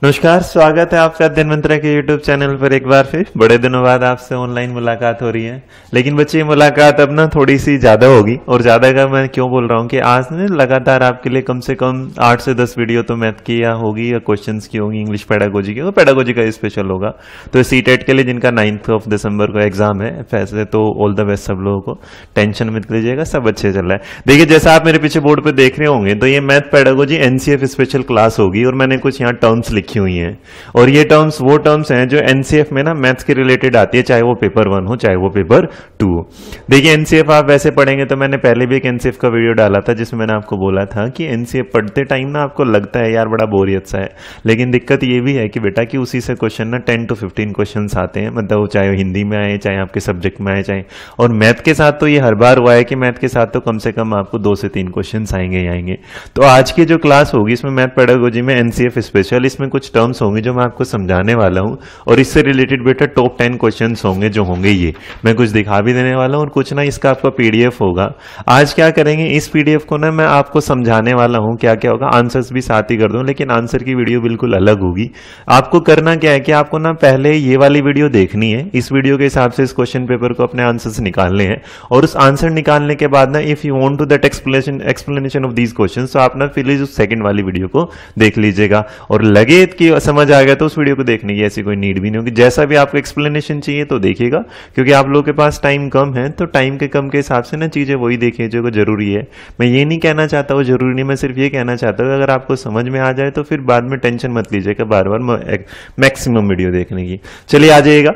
नमस्कार, स्वागत है आपका धन्वंतरि के YouTube चैनल पर। एक बार फिर बड़े दिनों बाद आपसे ऑनलाइन मुलाकात हो रही है। लेकिन बच्चे ये मुलाकात अब ना थोड़ी सी ज़्यादा होगी। और ज़्यादा का मैं क्यों बोल रहा हूँ कि आज ने लगातार आपके लिए कम से कम 8 से 10 वीडियो तो मैथ की या होगी या क्वेश्चंस की होगी, इंग्लिश पेडागोजी की, और पेडागोजी का स्पेशल होगा। तो सीटेट के लिए जिनका 9 दिसंबर को एग्जाम है, वैसे तो ऑल द बेस्ट सब लोगों को, टेंशन मत लीजिएगा, सब अच्छे चल रहा है। देखिए, जैसा आप मेरे पीछे बोर्ड पर देख रहे होंगे तो ये math pedagogy NCF special class होगी और मैंने कुछ यहाँ टर्म्स लिखी हुई हैं। और ये टर्म्स वो टर्म्स हैं जो एनसीएफ में ना मैथ्स के रिलेटेड आती है, चाहे वो पेपर 1 हो चाहे वो पेपर 2 हो। देखिए, एनसीएफ आप वैसे पढ़ेंगे तो मैंने पहले भी एक एनसीएफ का वीडियो डाला था जिसमें मैंने आपको बोला था कि एनसीएफ पढ़ते टाइम ना आपको लगता है यार बड़ा बोरियत सा है, लेकिन दिक्कत ये भी है कि बेटा कि उसी से क्वेश्चन ना 10 to 15 क्वेश्चन आते हैं, मतलब चाहे हिंदी में आए चाहे आपके सब्जेक्ट में आए चाहे। और मैथ के साथ तो ये हर बार हुआ है कि मैथ के साथ तो कम से कम आपको 2 से 3 क्वेश्चन आएंगे ही आएंगे। तो आज की जो क्लास होगी इसमें मैथ पेडागोजी में एनसीएफ स्पेशल, इसमें कुछ टर्म्स होंगे जो मैं आपको समझाने वाला हूं और इससे रिलेटेड बेटा टॉप 10 क्वेश्चंस होंगे जो होंगे। ये मैं कुछ दिखा भी देने वाला हूं और कुछ ना इसका आपका पीडीएफ होगा। आज क्या करेंगे, इस पीडीएफ को ना मैं आपको समझाने वाला हूं क्या क्या होगा, आंसर्स भी साथ ही कर दूं, लेकिन आंसर की वीडियो बिल्कुल अलग होगी। आपको करना क्या है कि आपको ना पहले ये वाली वीडियो देखनी है, इस वीडियो के हिसाब से इस क्वेश्चन पेपर को अपने आंसर्स निकालने हैं और उस आंसर निकालने के बाद ना if you want to that explanation of these questions तो आप ना प्लीज उस सेकंड वाली वीडियो को देख लीजिएगा। और लगे कि समझ आ गया तो उस वीडियो को देखने की ऐसी कोई नीड भी नहीं होगी। जैसा भी आपको एक्सप्लेनेशन चाहिए तो देखिएगा, क्योंकि आप लोगों के पास टाइम कम है तो टाइम के कम के हिसाब से ना चीजें वही देखिए जो जरूरी है। मैं ये नहीं कहना चाहता वो जरूरी नहीं, मैं सिर्फ ये कहना चाहता हूँ अगर आपको समझ में आ जाए तो फिर बाद में टेंशन मत लीजिएगा बार बार मैक्सिमम वीडियो देखने की। चलिए आ जाइएगा।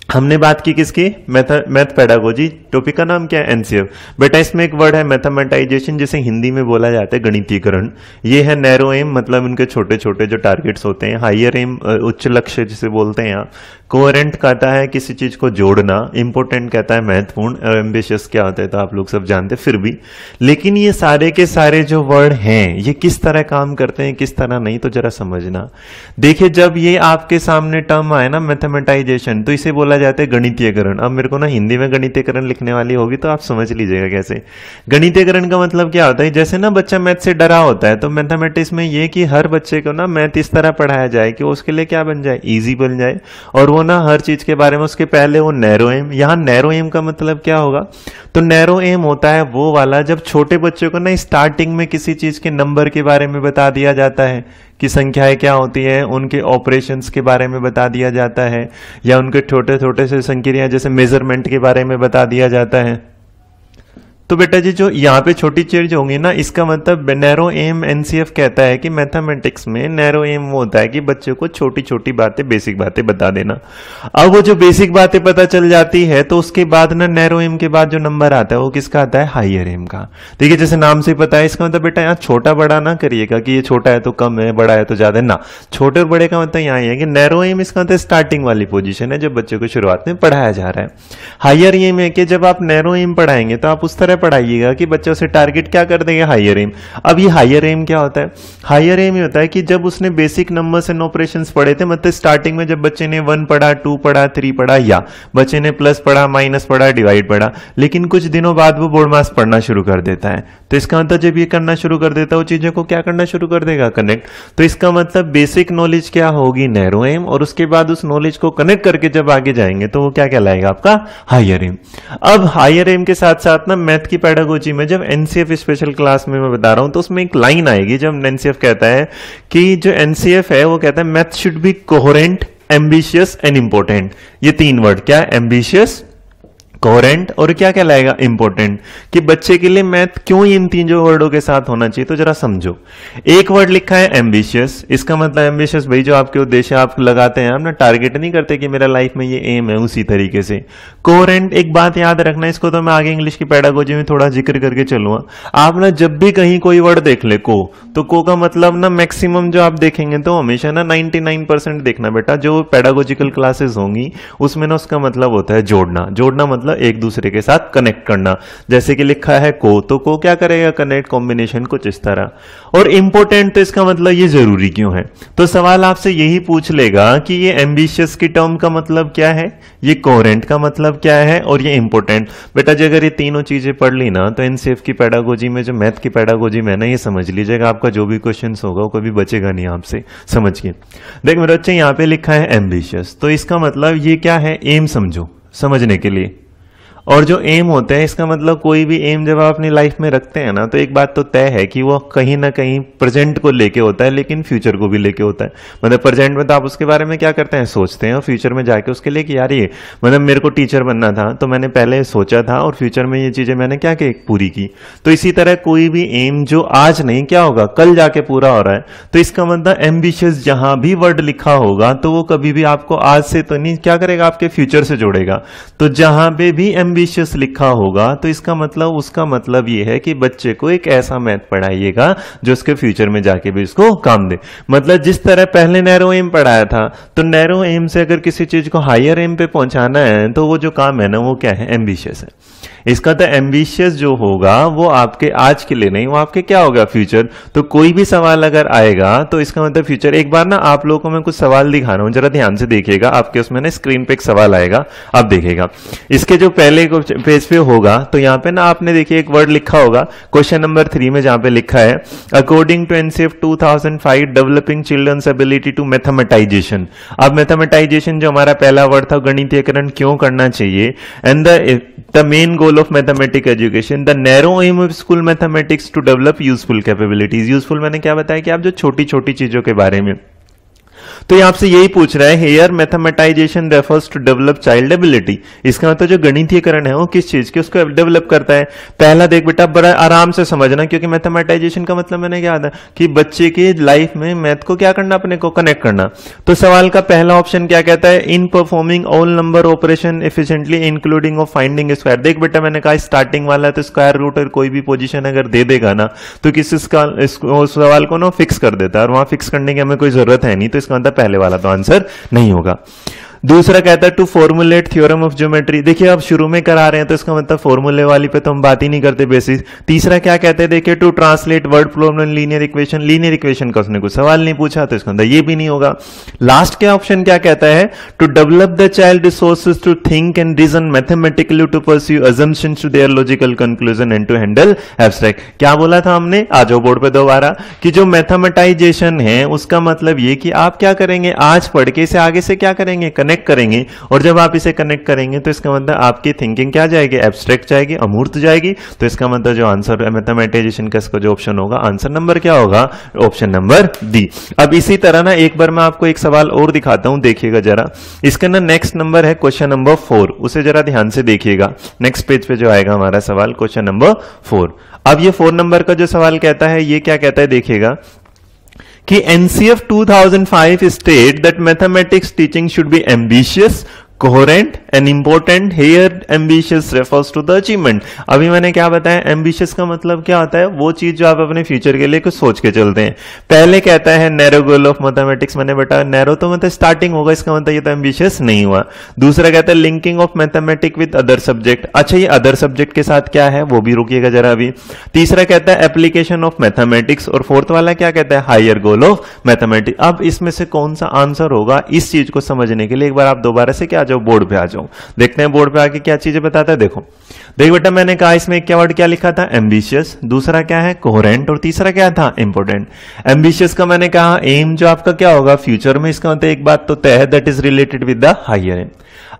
हमने बात की किसकी, मैथ पेडागोजी, टॉपिक का नाम क्या है, एनसीएफ। बेटा इसमें एक वर्ड है मैथमेटाइजेशन, जिसे हिंदी में बोला जाता है गणितीकरण। ये है नैरो एम, मतलब उनके छोटे छोटे जो टारगेट्स होते हैं। हाइयर एम उच्च लक्ष्य जिसे बोलते हैं आप। कोहेरेंट कहता है किसी चीज को जोड़ना। इंपोर्टेंट कहता है महत्वपूर्ण। और एम्बिशियस क्या होता है तो आप लोग सब जानते हैं, फिर भी लेकिन ये सारे के सारे जो वर्ड हैं ये किस तरह काम करते हैं किस तरह नहीं, तो जरा समझना। देखिए, जब ये आपके सामने टर्म आए ना मैथमेटाइजेशन, तो इसे बोला जाता है गणितीयकरण। अब मेरे को ना हिंदी में गणितीयकरण लिखने वाली होगी तो आप समझ लीजिएगा कैसे। गणितीयकरण का मतलब क्या होता है, जैसे ना बच्चा मैथ से डरा होता है तो मैथमेटिक्स में ये कि हर बच्चे को ना मैथ इस तरह पढ़ाया जाए कि उसके लिए क्या बन जाए, इजी बन जाए। और वो ना हर चीज के बारे में उसके पहले वो नैरो एम। यहां नैरो एम का मतलब क्या होगा, तो नैरो एम होता है वो वाला जब छोटे बच्चों को ना स्टार्टिंग में किसी चीज के नंबर के बारे में बता दिया जाता है कि संख्याएं क्या होती है, उनके ऑपरेशंस के बारे में बता दिया जाता है, या उनके छोटे छोटे से संक्रिया जैसे मेजरमेंट के बारे में बता दिया जाता है। तो बेटा जी जो यहाँ पे छोटी चीज होंगी ना, इसका मतलब नैरो एम एनसीएफ कहता है कि मैथमेटिक्स में नैरो एम वो होता है कि बच्चों को छोटी छोटी बातें, बेसिक बातें बता देना। अब वो जो बेसिक बातें पता चल जाती है तो उसके बाद ना नैरो एम के बाद जो नंबर आता है वो किसका आता है, हाइयर एम का। देखिए जैसे नाम से पता है, इसका मतलब बेटा यहाँ छोटा बड़ा ना करिएगा कि ये छोटा है तो कम है, बड़ा है तो ज्यादा ना। छोटे और बड़े का मतलब यहाँ है कि नैरो एम इसका मतलब स्टार्टिंग वाली पोजीशन है जब बच्चे को शुरुआत में पढ़ाया जा रहा है। हाइयर एम है कि जब आप नैरो एम पढ़ाएंगे तो आप उस तरह पढ़ाइएगा कि बच्चों से टारगेट क्या कर देंगे, हाइयर एम। अब ये हाइयर एम क्या होता है, हाइयर एम ये होता है कि जब उसने बेसिक नंबर्स एंड ऑपरेशंस पढ़े थे, मतलब स्टार्टिंग में जब बच्चे ने 1 पढ़ा, 2 पढ़ा, 3 पढ़ा, या बच्चे ने प्लस पढ़ा, माइनस पढ़ा, डिवाइड पढ़ा, लेकिन कुछ दिनों बाद वो बोर्ड मास पढ़ना शुरू कर देता है। तो इसका मतलब जब ये करना शुरू कर देता है वो चीजों को क्या करना शुरू कर देगा, कनेक्ट। तो इसका मतलब बेसिक नॉलेज क्या होगी, नैरो एम, और उसके बाद उस नॉलेज को कनेक्ट करके जब आगे जाएंगे तो वो क्या कहलाएगा आपका, हाइयर एम। अब हाइयर एम के साथ साथ ना मैथ की पेडागोजी में जब एनसीएफ स्पेशल क्लास में मैं बता रहा हूं तो उसमें एक लाइन आएगी जब एनसीएफ कहता है कि जो एनसीएफ है वो कहता है math should be coherent, ambitious and important. ये 3 वर्ड क्या है, एम्बिशियस, कोहेरेंट और क्या कहलाएगा, इंपॉर्टेंट। कि बच्चे के लिए मैथ क्यों इन 3 वर्डों के साथ होना चाहिए तो जरा समझो। एक वर्ड लिखा है एम्बिशियस, इसका मतलब एम्बिशियस भाई जो आपके उद्देश्य आप लगाते हैं, आप ना टारगेट नहीं करते कि मेरा लाइफ में ये एम है, उसी तरीके से। कोहेरेंट, एक बात याद रखना, इसको तो मैं आगे इंग्लिश की पेडागोजी में थोड़ा जिक्र करके चलूंगा। आप ना जब भी कहीं कोई वर्ड देख ले तो को का मतलब ना मैक्सिमम जो आप देखेंगे तो हमेशा ना 99% देखना बेटा। जो पेडागोजिकल क्लासेस होंगी उसमें ना उसका मतलब होता है जोड़ना। जोड़ना मतलब मतलब एक दूसरे के साथ कनेक्ट करना। जैसे कि लिखा है को, तो को क्या करेगा, कनेक्ट, कॉम्बिनेशन कुछ इस तरह। और इंपॉर्टेंट तो इसका मतलब ये जरूरी क्यों है, तो सवाल आपसे यही पूछ लेगा कि ये एम्बिशियस की टर्म का मतलब क्या है, ये कोहेरेंट का मतलब क्या है, और ये इंपॉर्टेंट। बेटा जी अगर ये तीनों चीजें पढ़ ली ना तो एनसीएफ की पेडागोजी में, जो मैथ की पेडागोजी में ना, ये समझ लीजिएगा आपका जो भी क्वेश्चन होगा वो कभी बचेगा नहीं आपसे। समझिए, देख मेरे बच्चे यहाँ पे लिखा है एम्बिशियस, तो इसका मतलब ये क्या है, एम समझो समझने के लिए। और जो एम होते हैं, इसका मतलब कोई भी एम जब आप अपनी लाइफ में रखते हैं ना, तो एक बात तो तय है कि वो कहीं ना कहीं प्रेजेंट को लेके होता है, लेकिन फ्यूचर को भी लेके होता है। मतलब प्रेजेंट में तो आप उसके बारे में क्या करते हैं, सोचते हैं, और फ्यूचर में जाके उसके लिए कि यार ये मतलब मेरे को टीचर बनना था, तो मैंने पहले सोचा था और फ्यूचर में ये चीजें मैंने क्या की, पूरी की। तो इसी तरह कोई भी एम जो आज नहीं क्या होगा, कल जाके पूरा हो रहा है, तो इसका मतलब एम्बिशियस जहां भी वर्ड लिखा होगा तो वो कभी भी आपको आज से तो नहीं क्या करेगा, आपके फ्यूचर से जोड़ेगा। तो जहां पे भी एम्बिशियस लिखा होगा तो इसका मतलब, उसका मतलब ये है कि बच्चे को एक ऐसा मैथ पढ़ाइएगा जो उसके फ्यूचर में जाके भी इसको काम दे। मतलब जिस तरह पहले नैरो एम पढ़ाया था, तो नैरो एम से अगर किसी चीज को हायर एम पे पहुंचाना है तो वो जो काम है ना, वो क्या है, एम्बिशियस है। इसका तो एम्बिशियस जो होगा वो आपके आज के लिए नहीं, वो आपके क्या होगा, फ्यूचर। तो कोई भी सवाल अगर आएगा तो इसका मतलब फ्यूचर। एक बार ना आप लोगों को मैं कुछ सवाल दिखा रहा हूं, जरा ध्यान से देखिएगा, आपके उसमें ना स्क्रीन पे एक सवाल आएगा, आप देखिएगा। इसके जो पहले पेज पे होगा तो यहाँ पे ना आपने देखिए एक वर्ड लिखा होगा क्वेश्चन नंबर 3 में, जहां पे लिखा है according to NCF 2005 developing children's ability to mathematization. अब मैथमेटाइजेशन जो हमारा पहला वर्ड था, गणितीयकरण क्यों करना चाहिए, and the main goal of mathematics education, the narrow aim of school mathematics to develop useful capabilities. Useful मैंने क्या बताया कि आप जो छोटी छोटी चीजों के बारे में, तो ये आपसे यही पूछ रहा है, here mathematization refers to develop child ability. इसका मतलब जो गणितीयकरण है वो किस चीज के, उसको डेवलप करता है। पहला देख बेटा, बड़ा आराम से समझना, क्योंकि मैथमेटाइजेशन का मतलब मैंने क्या था कि बच्चे की लाइफ में मैथ को क्या करना, अपने को कनेक्ट करना। तो सवाल का पहला ऑप्शन क्या कहता है, in performing all number operation efficiently including of finding square. देख बेटा मैंने कहा स्टार्टिंग वाला, तो स्क्वायर रूट और कोई भी पोजीशन अगर दे देगा ना तो किसी सवाल को ना फिक्स कर देता है, और वहां फिक्स करने की हमें कोई जरूरत है नहीं, तो इसका मतलब पहले वाला तो आंसर नहीं होगा। दूसरा कहता है to formulate theorem of geometry. देखिए आप शुरू में करा रहे हैं तो इसका मतलब फॉर्मूले वाली पे तो हम बात ही नहीं करते, बेसिस। तीसरा क्या कहते हैं, देखिए to translate word problem linear equation. Linear equation का उसने कुछ सवाल नहीं पूछा, तो इसका मतलब ये भी नहीं होगा। लास्ट के ऑप्शन क्या कहता है, to develop the child resources to think and reason mathematically to pursue assumptions to their logical conclusion and to handle abstract. क्या बोला था हमने, आ जाओ बोर्ड पे दोबारा, कि जो मैथमेटाइजेशन है उसका मतलब ये कि आप क्या करेंगे, आज पढ़ के इसे आगे से क्या करेंगे, कनेक्ट करेंगे। और जब आप इसे कनेक्ट करेंगे तो इसका मतलब आपकी थिंकिंग क्या जाएगी, एब्स्ट्रैक्ट जाएगी, अमूर्त जाएगी। तो इसका मतलब जो आंसर है मैथमेटाइजेशन का, इसका जो ऑप्शन होगा, आंसर नंबर क्या होगा, ऑप्शन नंबर डी। अब इसी तरह ना एक बार मैं आपको एक सवाल और दिखाता हूं, देखिएगा जरा। इसका ना नेक्स्ट नंबर है क्वेश्चन नंबर 4, उसे जरा ध्यान से देखिएगा। नेक्स्ट पेज पे जो आएगा हमारा सवाल, क्वेश्चन नंबर 4। अब ये 4 नंबर का जो सवाल कहता है, ये क्या कहता है, देखिएगा कि NCF 2005 state that mathematics teaching should be ambitious, coherent and important. Here ambitious refers to the achievement. अभी मैंने क्या बताया, एम्बिशियस का मतलब क्या होता है, वो चीज जो आप अपने फ्यूचर के लिए कुछ सोच के चलते हैं। पहले कहता है नैरो गोल ऑफ मैथमेटिक्स, मैंने बताया नैरो तो मतलब स्टार्टिंग होगा, इसका मतलब ये तो एम्बिशियस नहीं हुआ। दूसरा कहता है linking of mathematics with other subject. अच्छा ये अदर सब्जेक्ट के साथ क्या है वो भी रुकिएगा जरा अभी। तीसरा कहता है एप्लीकेशन ऑफ मैथमेटिक्स, और फोर्थ वाला क्या कहता है, हायर गोल ऑफ मैथमेटिक्स। अब इसमें से कौन सा आंसर होगा, इस चीज को समझने के लिए एक बार आप दोबारा से क्या जाओ, बोर्ड पे आ जाओ, देखते हैं बोर्ड पे आके क्या चीजें बताता है। देखो देख बेटा मैंने कहा इसमें क्या वर्ड क्या लिखा था, एम्बिशियस, दूसरा क्या है कोहेरेंट, और तीसरा क्या था, इंपॉर्टेंट। एम्बिशियस का मैंने कहा एम जो आपका क्या होगा फ्यूचर में, इसका मतलब एक बात तो तय है, that is related with the higher aim.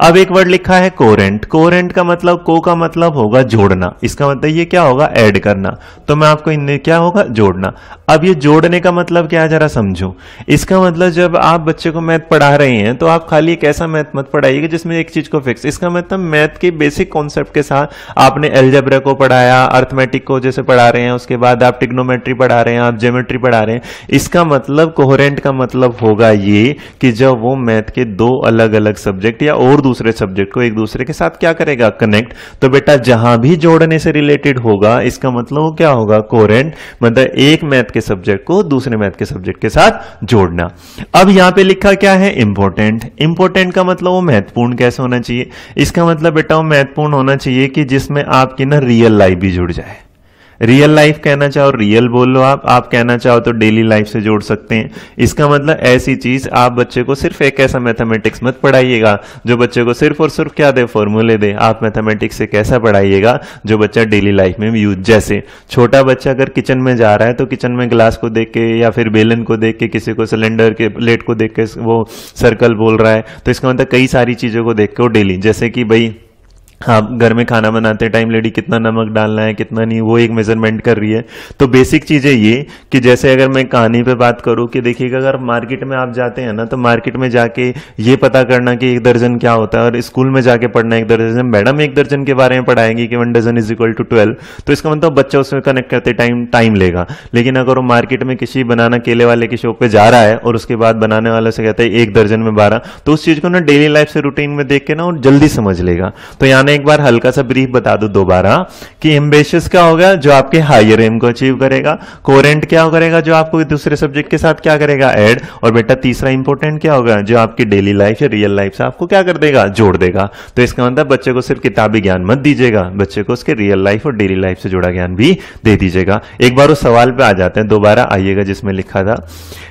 अब एक वर्ड लिखा है कोहेरेंट। कोहेरेंट का मतलब, को का मतलब होगा जोड़ना, इसका मतलब ये क्या होगा, ऐड करना। तो मैं आपको इनमें क्या होगा, जोड़ना। अब ये जोड़ने का मतलब क्या है जरा समझो। इसका मतलब जब आप बच्चे को मैथ पढ़ा रहे हैं तो आप खाली एक ऐसा मैथ मत पढ़ाइएगा जिसमें एक चीज को फिक्स। इसका मतलब मैथ के बेसिक कॉन्सेप्ट के साथ आपने एल्जेब्रा को पढ़ाया, अर्थमेटिक को जैसे पढ़ा रहे हैं, उसके बाद आप ट्रिग्नोमेट्री पढ़ा रहे हैं, आप ज्योमेट्री पढ़ा रहे हैं। इसका मतलब कोहेरेंट का मतलब होगा ये कि जब वो मैथ के दो अलग अलग सब्जेक्ट या और और दूसरे सब्जेक्ट को एक दूसरे के साथ क्या करेगा, कनेक्ट। तो बेटा जहां भी जोड़ने से रिलेटेड होगा इसका मतलब वो क्या होगा, कोरेंट, मतलब एक मैथ के सब्जेक्ट को दूसरे मैथ के सब्जेक्ट के साथ जोड़ना। अब यहां पे लिखा क्या है, इंपॉर्टेंट। इंपॉर्टेंट का मतलब वो महत्वपूर्ण कैसे होना चाहिए, इसका मतलब बेटा वो महत्वपूर्ण होना चाहिए कि जिसमें आपकी ना रियल लाइफ भी जुड़ जाए। रियल लाइफ कहना चाहो रियल बोल लो, आप कहना चाहो तो डेली लाइफ से जोड़ सकते हैं। इसका मतलब ऐसी चीज, आप बच्चे को सिर्फ एक ऐसा मैथमेटिक्स मत पढ़ाइएगा जो बच्चे को सिर्फ और सिर्फ क्या दे, फॉर्मूले दे। आप मैथमेटिक्स एक ऐसा पढ़ाइएगा जो बच्चा डेली लाइफ में भी यूज, जैसे छोटा बच्चा अगर किचन में जा रहा है तो किचन में ग्लास को देख के या फिर बेलन को देख के, किसी को सिलेंडर के प्लेट को देख के वो सर्कल बोल रहा है, तो इसका मतलब कई सारी चीजों को देख के वो डेली, जैसे कि भाई आप घर में खाना बनाते टाइम लेडी कितना नमक डालना है कितना नहीं, वो एक मेजरमेंट कर रही है। तो बेसिक चीजें ये कि जैसे अगर मैं कहानी पे बात करूं कि देखिएगा अगर मार्केट में आप जाते हैं ना तो मार्केट में जाके ये पता करना कि एक दर्जन क्या होता है, और स्कूल में जाके पढ़ना एक दर्जन, मैडम एक दर्जन के बारे में पढ़ाएंगी कि 1 डजन इज इक्वल टू 12, तो इसका मतलब बच्चा उसमें कनेक्ट करते टाइम लेगा। लेकिन अगर वो मार्केट में किसी बनाना केले वाले की शॉप पे जा रहा है और उसके बाद बनाने वाले से कहता है 1 दर्जन में 12, तो उस चीज को ना डेली लाइफ से रूटीन में देख के ना और जल्दी समझ लेगा। तो यहाँ एक बार हल्का सा ब्रीफ बता दो दोबारा कि एम्बिशियस क्या होगा, जो आपके हायर एम को अचीव करेगा। कोरेंट क्या करेगा, जो आपको दूसरे सब्जेक्ट के साथ क्या करेगा, ऐड। और बेटा तीसरा इंपॉर्टेंट क्या होगा, जो आपकी डेली लाइफ या रियल लाइफ से आपको क्या कर देगा, जोड़ देगा। तो इसका मतलब बच्चे को सिर्फ किताबी ज्ञान मत दीजिएगा, बच्चे को उसके रियल लाइफ और डेली लाइफ से जुड़ा ज्ञान भी दे दीजिएगा। एक बार उस सवाल पे आ जाते हैं, दोबारा आइएगा जिसमें लिखा था,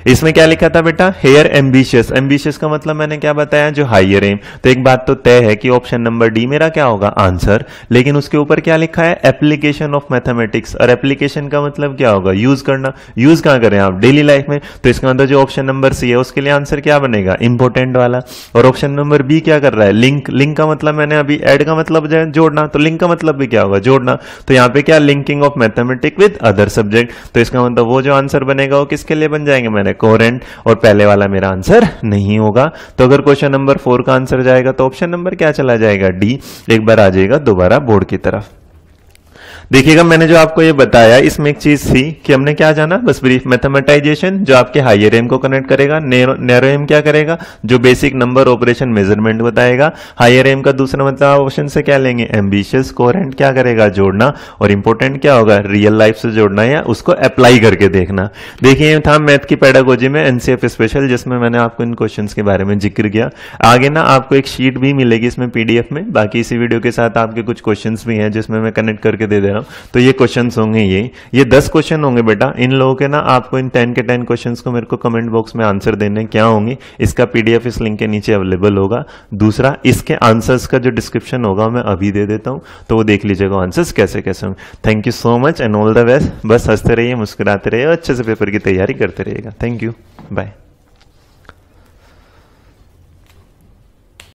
इसमें क्या लिखा था बेटा, हेयर एम्बिशियस। एम्बिशियस का मतलब मैंने क्या बताया, जो हायर एम। तो एक बात तो तय है कि ऑप्शन नंबर डी मेरा क्या होगा, आंसर। लेकिन उसके ऊपर क्या लिखा है, एप्लीकेशन ऑफ मैथमेटिक्स। और एप्लीकेशन का मतलब क्या होगा, यूज करना। यूज कहां करें आप, डेली लाइफ में। तो इसका मतलब जो ऑप्शन नंबर सी है उसके लिए आंसर क्या बनेगा, इंपोर्टेंट वाला। और ऑप्शन नंबर बी क्या कर रहा है, लिंक। लिंक का मतलब मैंने अभी ऐड का मतलब जोड़ना, तो लिंक का मतलब भी क्या होगा, जोड़ना। तो यहां पे क्या, linking of mathematics with other subject. तो इसका मतलब वो जो आंसर बनेगा वो किसके लिए बन जाएंगे, मैंने कोरेंट। और पहले वाला मेरा आंसर नहीं होगा। तो अगर क्वेश्चन नंबर 4 का आंसर जाएगा तो ऑप्शन नंबर क्या चला जाएगा, डी। एक बार आ जाएगा दोबारा बोर्ड की तरफ। देखिएगा मैंने जो आपको ये बताया इसमें एक चीज थी कि हमने क्या जाना, बस ब्रीफ, मैथमेटाइजेशन जो आपके हायर एम को कनेक्ट करेगा, नैरो एम क्या करेगा, जो बेसिक नंबर ऑपरेशन मेजरमेंट बताएगा। हायर एम का दूसरा मतलब ऑप्शन से क्या लेंगे, एम्बिशियस। कोरेंट क्या करेगा, जोड़ना। और इंपॉर्टेंट क्या होगा, रियल लाइफ से जोड़ना या उसको अप्लाई करके देखना। देखिए था मैथ की पेडागोजी में एनसीएफ स्पेशल, जिसमें मैंने आपको इन क्वेश्चंस के बारे में जिक्र किया। आगे ना आपको एक शीट भी मिलेगी इसमें पीडीएफ में, बाकी इसी वीडियो के साथ आपके कुछ क्वेश्चंस भी हैं जिसमें मैं कनेक्ट करके दे दे रहा हूं। तो ये क्वेश्चंस होंगे, ये 10 क्वेश्चन होंगे बेटा। इन लोगों के ना आपको इन 10 के 10 क्वेश्चंस को मेरे को कमेंट बॉक्स में आंसर देने क्या होंगे, इसका पीडीएफ इस लिंक के नीचे अवेलेबल होगा। दूसरा, इसके आंसर्स का जो डिस्क्रिप्शन होगा मैं अभी दे देता हूं, तो वो देख लीजिएगा आंसर्स कैसे कैसे होंगे। Thank you so much and all the best. बस हंसते रहिए, मुस्कुराते रहिए और अच्छे से पेपर की तैयारी करते रहिएगा। Thank you, bye.